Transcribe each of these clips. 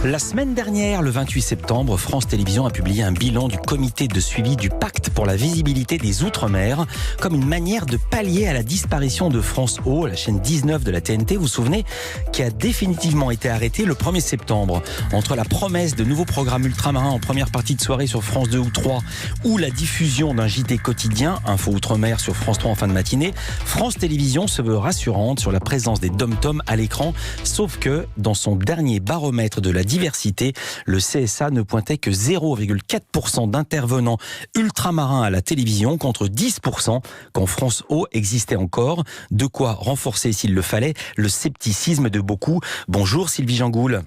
La semaine dernière, le 28 septembre, France Télévisions a publié un bilan du comité de suivi du pacte pour la visibilité des Outre-mer comme une manière de pallier à la disparition de France O, la chaîne 19 de la TNT, vous vous souvenez, qui a définitivement été arrêtée le 1er septembre. Entre la promesse de nouveaux programmes ultramarins en première partie de soirée sur France 2 ou 3 ou la diffusion d'un JT quotidien, Info Outre-mer sur France 3 en fin de matinée, France Télévisions se veut rassurante sur la présence des dom-toms à l'écran, sauf que dans son dernier baromètre de la diversité, le CSA ne pointait que 0,4% d'intervenants ultramarins à la télévision contre 10% quand France O existait encore. De quoi renforcer, s'il le fallait, le scepticisme de beaucoup. Bonjour Sylvie Jangoul.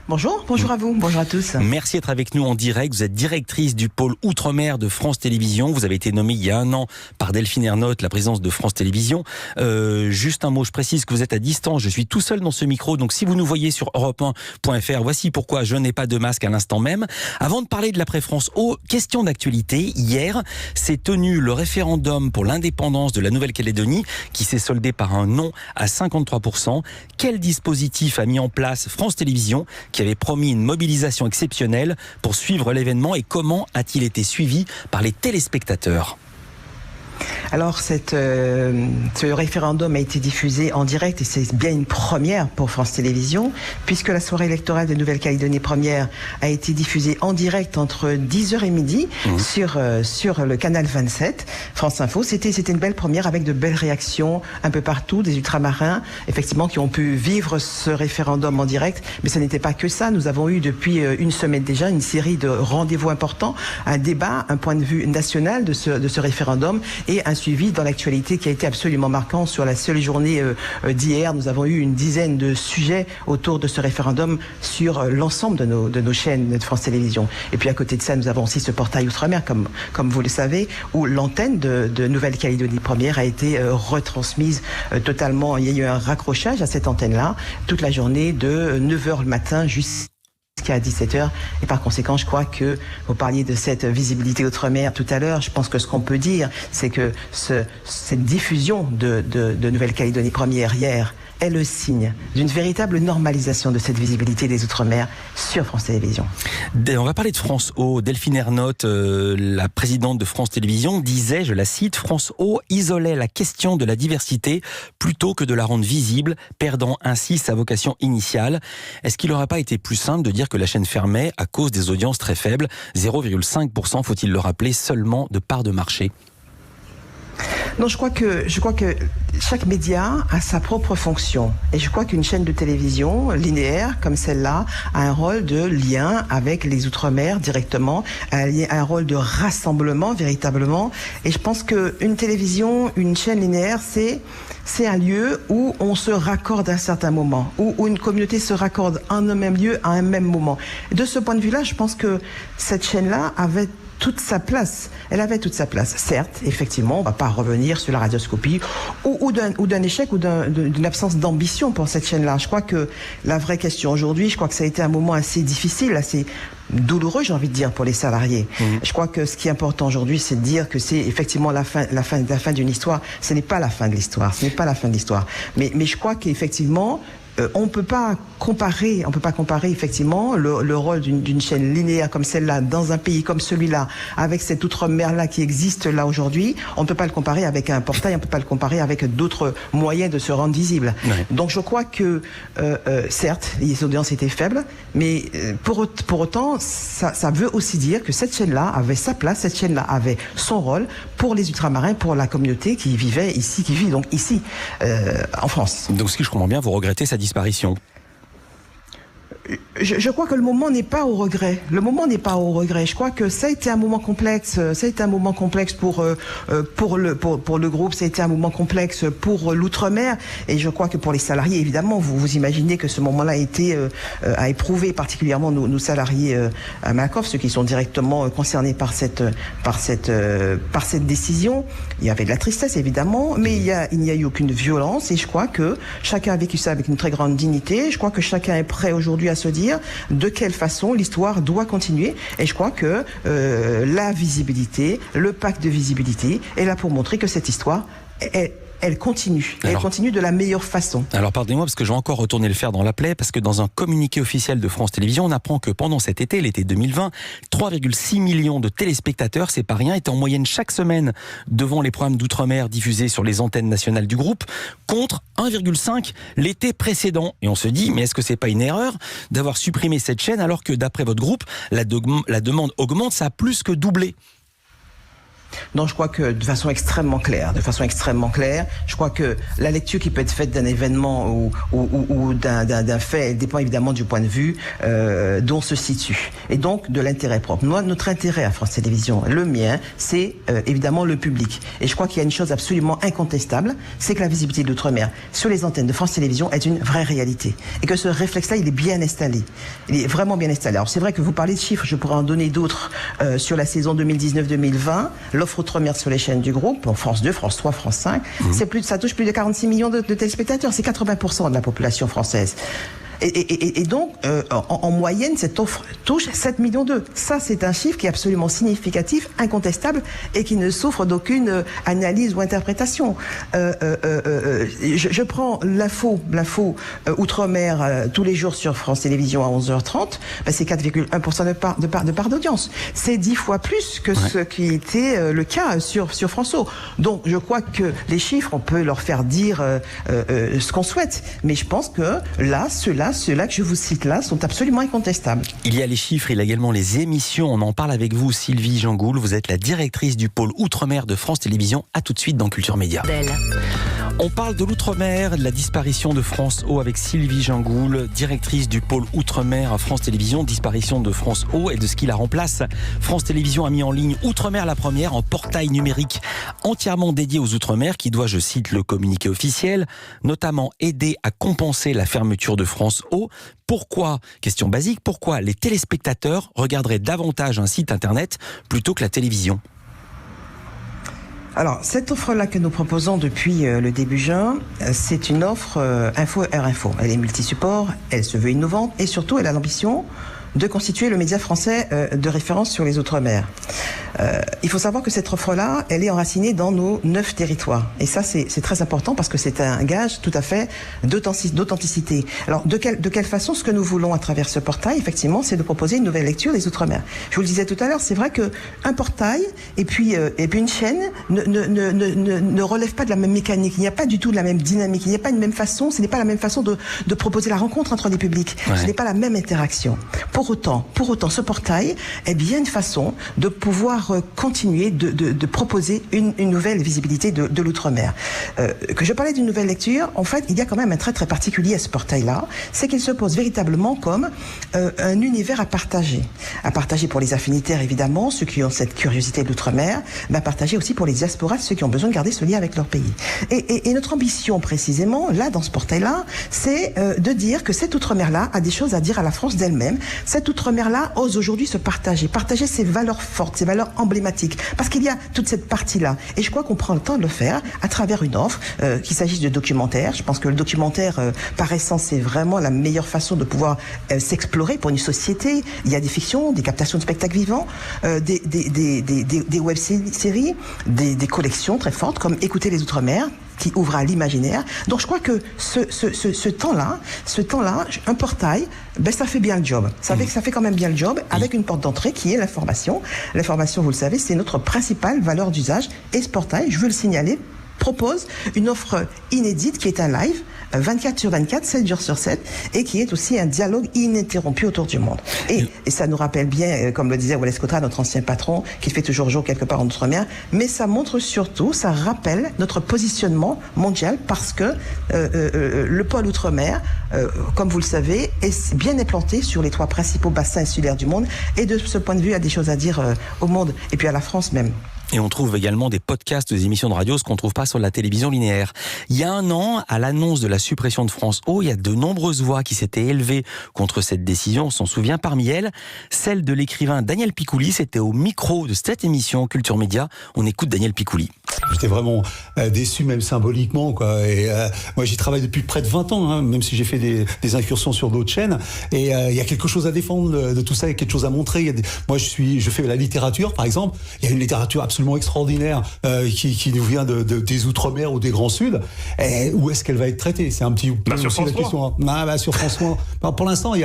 Bonjour à vous, bonjour à tous. Merci d'être avec nous en direct. Vous êtes directrice du pôle Outre-mer de France Télévisions. Vous avez été nommée il y a un an par Delphine Ernotte, la présidence de France Télévisions. Juste un mot, je précise que vous êtes à distance. Je suis tout seul dans ce micro, donc si vous nous voyez sur europe1.fr, voici pourquoi je n'ai pas de masque à l'instant même. Avant de parler de l'après-France O, question d'actualité. Hier, s'est tenu le référendum pour l'indépendance de la Nouvelle-Calédonie, qui s'est soldé par un non à 53%. Quel dispositif a mis en place France Télévisions, qui avait promis une mobilisation exceptionnelle pour suivre l'événement, et comment a-t-il été suivi par les téléspectateurs ? Alors, ce référendum a été diffusé en direct et c'est bien une première pour France Télévisions, puisque la soirée électorale de Nouvelle-Calédonie première a été diffusée en direct entre 10h et midi sur le canal 27, France Info. C'était une belle première avec de belles réactions un peu partout, des ultramarins, effectivement, qui ont pu vivre ce référendum en direct. Mais ce n'était pas que ça. Nous avons eu depuis une semaine déjà une série de rendez-vous importants, un débat, un point de vue national de ce référendum et un suivi dans l'actualité qui a été absolument marquant. Sur la seule journée d'hier, nous avons eu une dizaine de sujets autour de ce référendum sur l'ensemble de nos chaînes de France Télévisions. Et puis à côté de ça, nous avons aussi ce portail Outre-mer, comme vous le savez, où l'antenne de Nouvelle-Calédonie première a été retransmise totalement. Il y a eu un raccrochage à cette antenne-là toute la journée de 9h le matin jusqu'à 17h, et par conséquent je crois que vous parliez de cette visibilité outre-mer tout à l'heure. Je pense que ce qu'on peut dire, c'est que cette diffusion de Nouvelle-Calédonie première hier est le signe d'une véritable normalisation de cette visibilité des Outre-mer sur France Télévisions. On va parler de France O. Delphine Ernotte, la présidente de France Télévisions, disait, je la cite, France O isolait la question de la diversité plutôt que de la rendre visible, perdant ainsi sa vocation initiale. Est-ce qu'il n'aurait pas été plus simple de dire que la chaîne fermait à cause des audiences très faibles, 0,5%, faut-il le rappeler, seulement de part de marché? Non, je crois que chaque média a sa propre fonction. Et je crois qu'une chaîne de télévision linéaire comme celle-là a un rôle de lien avec les Outre-mer directement, a un rôle de rassemblement véritablement. Et je pense qu'une télévision, une chaîne linéaire, c'est un lieu où on se raccorde à un certain moment, où une communauté se raccorde en un même lieu, à un même moment. Et de ce point de vue-là, je pense que cette chaîne-là avait toute sa place. Elle avait toute sa place. Certes, effectivement, on ne va pas revenir sur la radioscopie ou d'un échec ou d'une absence d'ambition pour cette chaîne-là. Je crois que la vraie question aujourd'hui, je crois que ça a été un moment assez difficile, assez douloureux, j'ai envie de dire, pour les salariés. Je crois que ce qui est important aujourd'hui, c'est de dire que c'est effectivement la fin d'une histoire. Ce n'est pas la fin de l'histoire. Ce n'est pas la fin de l'histoire. Mais je crois qu'effectivement, on peut pas comparer effectivement le rôle d'une chaîne linéaire comme celle-là dans un pays comme celui-là, avec cette outre-mer-là qui existe là aujourd'hui. On ne peut pas le comparer avec un portail, on ne peut pas le comparer avec d'autres moyens de se rendre visible. Ouais. Donc je crois que certes, les audiences étaient faibles, mais pour autant, ça veut aussi dire que cette chaîne-là avait sa place, cette chaîne-là avait son rôle pour les ultramarins, pour la communauté qui vivait ici, qui vit donc ici en France. Donc ce que je comprends bien, vous regrettez sa disparition? Je crois que le moment n'est pas au regret. Le moment n'est pas au regret. Je crois que ça a été un moment complexe. Ça a été un moment complexe pour le groupe. Ça a été un moment complexe pour l'outre-mer. Et je crois que pour les salariés, évidemment, vous imaginez que ce moment-là a éprouvé particulièrement nos salariés à Malakoff, ceux qui sont directement concernés par cette décision. Il y avait de la tristesse, évidemment, mais il n'y a eu aucune violence. Et je crois que chacun a vécu ça avec une très grande dignité. Je crois que chacun est prêt aujourd'hui à se dire de quelle façon l'histoire doit continuer. Et je crois que la visibilité, le pacte de visibilité est là pour montrer que cette histoire elle continue. Et elle continue de la meilleure façon. Alors pardonnez-moi parce que je vais encore retourner le fer dans la plaie, parce que dans un communiqué officiel de France Télévisions, on apprend que pendant cet été, l'été 2020, 3,6 millions de téléspectateurs, c'est pas rien, étaient en moyenne chaque semaine devant les programmes d'outre-mer diffusés sur les antennes nationales du groupe, contre 1,5 l'été précédent. Et on se dit, mais est-ce que c'est pas une erreur d'avoir supprimé cette chaîne alors que d'après votre groupe, la demande augmente, ça a plus que doublé? Non, je crois que de façon extrêmement claire, je crois que la lecture qui peut être faite d'un événement ou d'un fait, elle dépend évidemment du point de vue dont se situe, et donc de l'intérêt propre. Moi, notre intérêt à France Télévisions, le mien, c'est évidemment le public. Et je crois qu'il y a une chose absolument incontestable, c'est que la visibilité de l'outre-mer sur les antennes de France Télévisions est une vraie réalité. Et que ce réflexe-là, il est bien installé. Il est vraiment bien installé. Alors c'est vrai que vous parlez de chiffres, je pourrais en donner d'autres sur la saison 2019-2020, l'offre outre-mer sur les chaînes du groupe, France 2, France 3, France 5, ça touche plus de 46 millions de téléspectateurs, c'est 80% de la population française. Et donc, en moyenne, cette offre touche 7 millions d'eux. Ça, c'est un chiffre qui est absolument significatif, incontestable, et qui ne souffre d'aucune analyse ou interprétation. Je prends l'info Outre-mer tous les jours sur France Télévisions à 11h30, c'est 4,1% de part d'audience. C'est 10 fois plus que ce qui était le cas sur France O. Donc, je crois que les chiffres, on peut leur faire dire ce qu'on souhaite. Mais je pense que là, ceux-là que je vous cite là sont absolument incontestables. Il y a les chiffres, il y a également les émissions. On en parle avec vous, Sylvie Jangoul. Vous êtes la directrice du pôle Outre-mer de France Télévisions. À tout de suite dans Culture Média. On parle de l'outre-mer, de la disparition de France O avec Sylvie Jangoul, directrice du pôle Outre-mer à France Télévisions, disparition de France O et de ce qui la remplace. France Télévisions a mis en ligne Outre-mer la première, en portail numérique entièrement dédié aux Outre-mer qui doit, je cite le communiqué officiel, notamment aider à compenser la fermeture de France O. Pourquoi, question basique, pourquoi les téléspectateurs regarderaient davantage un site internet plutôt que la télévision ? Alors, cette offre-là que nous proposons depuis le début juin, c'est une offre Info R-Info. Elle est multi-support, elle se veut innovante et surtout, elle a l'ambition de constituer le média français de référence sur les Outre-mer. Il faut savoir que cette offre-là, elle est enracinée dans nos 9 territoires. Et ça, c'est très important parce que c'est un gage tout à fait d'authenticité. Alors, de quelle façon, ce que nous voulons à travers ce portail, effectivement, c'est de proposer une nouvelle lecture des Outre-mer. Je vous le disais tout à l'heure, c'est vrai qu'un portail et puis une chaîne ne relèvent pas de la même mécanique. Il n'y a pas du tout de la même dynamique. Il n'y a pas une même façon, ce n'est pas la même façon de proposer la rencontre entre les publics. Ouais. Ce n'est pas la même interaction. Pour autant, ce portail est bien une façon de pouvoir continuer de proposer une nouvelle visibilité de l'outre-mer. Que je parlais d'une nouvelle lecture, en fait, il y a quand même un trait très particulier à ce portail-là, c'est qu'il se pose véritablement comme un univers à partager pour les affinitaires évidemment, ceux qui ont cette curiosité de l'outre-mer, mais à partager aussi pour les diasporas, ceux qui ont besoin de garder ce lien avec leur pays. Et notre ambition précisément, là, dans ce portail-là, c'est de dire que cette outre-mer-là a des choses à dire à la France d'elle-même. Cette outre-mer-là ose aujourd'hui se partager ses valeurs fortes, ses valeurs emblématiques, parce qu'il y a toute cette partie-là. Et je crois qu'on prend le temps de le faire à travers une offre, qu'il s'agisse de documentaire. Je pense que le documentaire, par essence, c'est vraiment la meilleure façon de pouvoir s'explorer pour une société. Il y a des fictions, des captations de spectacles vivants, des web-séries, des collections très fortes, comme Écouter les Outre-mer, qui ouvre à l'imaginaire. Donc je crois que ce temps-là, un portail, ça fait bien le job. Ça fait quand même bien le job, avec une porte d'entrée qui est l'information. L'information, vous le savez, c'est notre principale valeur d'usage. Et ce portail, je veux le signaler, propose une offre inédite qui est un live 24/24, 7 jours sur 7, et qui est aussi un dialogue ininterrompu autour du monde. Et ça nous rappelle bien, comme le disait Wallace Cotra, notre ancien patron, qui fait toujours jour quelque part en Outre-mer, mais ça montre surtout, ça rappelle notre positionnement mondial, parce que le pôle Outre-mer, comme vous le savez, est bien implanté sur les 3 principaux bassins insulaires du monde, et de ce point de vue, il y a des choses à dire au monde, et puis à la France même. Et on trouve également des podcasts, des émissions de radio, ce qu'on ne trouve pas sur la télévision linéaire. Il y a un an, à l'annonce de la suppression de France O, il y a de nombreuses voix qui s'étaient élevées contre cette décision. On s'en souvient, parmi elles, celle de l'écrivain Daniel Picouli. C'était au micro de cette émission Culture Média. On écoute Daniel Picouli. J'étais vraiment déçu, même symboliquement, quoi. Et moi, j'y travaille depuis près de 20 ans, hein, même si j'ai fait des incursions sur d'autres chaînes. Et il y a quelque chose à défendre de tout ça, il y a quelque chose à montrer. Moi, je fais la littérature, par exemple. Il y a une littérature absolument extraordinaire qui nous vient des Outre-mer ou des Grands Sud. Et où est-ce qu'elle va être traitée? C'est un petit peu sur aussi France la question. Hein. Sur France 3. Pour l'instant, il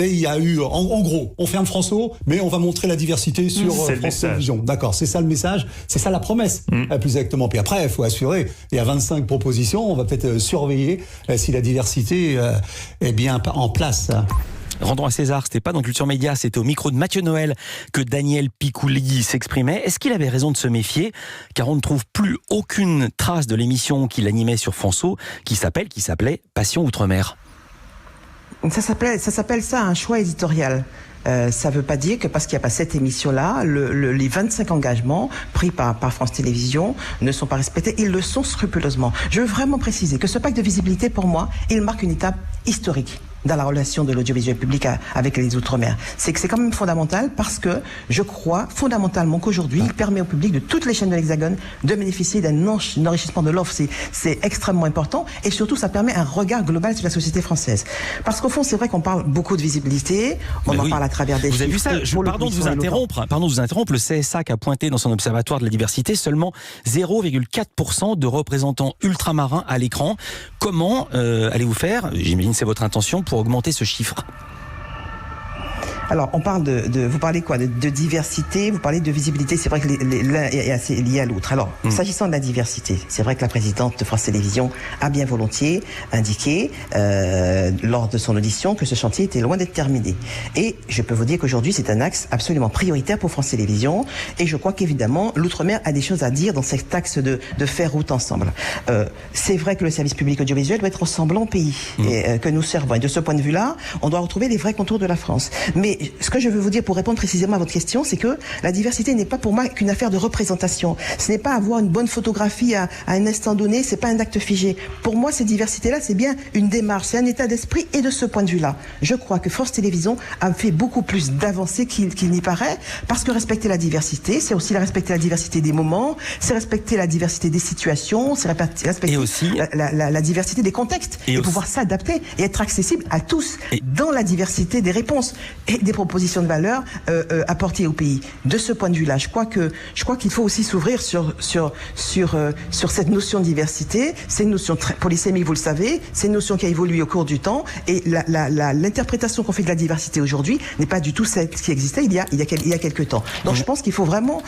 y a eu, en gros, on ferme France O, mais on va montrer la diversité sur France Télévisions. D'accord, c'est ça le message, c'est ça la promesse, plus exactement. Puis après, il faut assurer, il y a 25 propositions, on va peut-être surveiller si la diversité est bien en place. Rendons à César, c'était pas dans Culture Média, c'était au micro de Mathieu Noël que Daniel Picouli s'exprimait. Est-ce qu'il avait raison de se méfier? Car on ne trouve plus aucune trace de l'émission qu'il animait sur France O, qui s'appelait Passion Outre-mer. Ça s'appelle un choix éditorial. Ça ne veut pas dire que parce qu'il n'y a pas cette émission-là, les 25 engagements pris par France Télévisions ne sont pas respectés. Ils le sont scrupuleusement. Je veux vraiment préciser que ce pacte de visibilité, pour moi, il marque une étape historique dans la relation de l'audiovisuel public avec les Outre-mer. C'est quand même fondamental parce que je crois fondamentalement qu'aujourd'hui, il permet au public de toutes les chaînes de l'Hexagone de bénéficier d'un enrichissement de l'offre. C'est extrêmement important et surtout, ça permet un regard global sur la société française. Parce qu'au fond, c'est vrai qu'on parle beaucoup de visibilité, on en parle à travers des chiffres. Vous avez vu ça? Pardon de vous interrompre, le CSA qui a pointé dans son observatoire de la diversité seulement 0,4% de représentants ultramarins à l'écran. Comment allez-vous faire? J'imagine que c'est votre intention pour augmenter ce chiffre. Alors, on parle vous parlez quoi? De diversité, vous parlez de visibilité. C'est vrai que l'un est assez lié à l'autre. Alors, s'agissant de la diversité, c'est vrai que la présidente de France Télévisions a bien volontiers indiqué, lors de son audition, que ce chantier était loin d'être terminé. Et je peux vous dire qu'aujourd'hui, c'est un axe absolument prioritaire pour France Télévisions. Et je crois qu'évidemment, l'Outre-mer a des choses à dire dans cet axe de faire route ensemble. C'est vrai que le service public audiovisuel doit être ressemblant au pays que nous servons. Et de ce point de vue-là, on doit retrouver les vrais contours de la France. Mais ce que je veux vous dire pour répondre précisément à votre question, c'est que la diversité n'est pas pour moi qu'une affaire de représentation. Ce n'est pas avoir une bonne photographie à un instant donné, c'est pas un acte figé. Pour moi, cette diversité-là, c'est bien une démarche, c'est un état d'esprit. Et de ce point de vue-là, je crois que France Télévisions a fait beaucoup plus d'avancées qu'il n'y paraît, parce que respecter la diversité, c'est aussi respecter la diversité des moments, c'est respecter la diversité des situations, c'est respecter aussi la diversité des contextes, et pouvoir s'adapter et être accessible à tous dans la diversité des réponses et des propositions de valeur apportées au pays. De ce point de vue-là, je crois qu'il faut aussi s'ouvrir sur cette notion de diversité. C'est une notion très polysémique, vous le savez. C'est une notion qui a évolué au cours du temps. Et l'interprétation qu'on fait de la diversité aujourd'hui n'est pas du tout celle qui existait il y a quelques temps. Donc je pense qu'il faut vraiment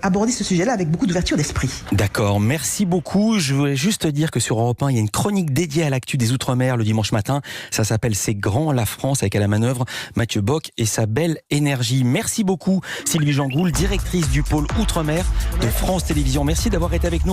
aborder ce sujet-là avec beaucoup d'ouverture d'esprit. D'accord, merci beaucoup. Je voulais juste dire que sur Europe 1, il y a une chronique dédiée à l'actu des Outre-mer le dimanche matin. Ça s'appelle C'est grand la France, avec à la manœuvre Mathieu Bock et sa belle énergie. Merci beaucoup Sylvie Jangoul, directrice du pôle Outre-mer de France Télévisions. Merci d'avoir été avec nous.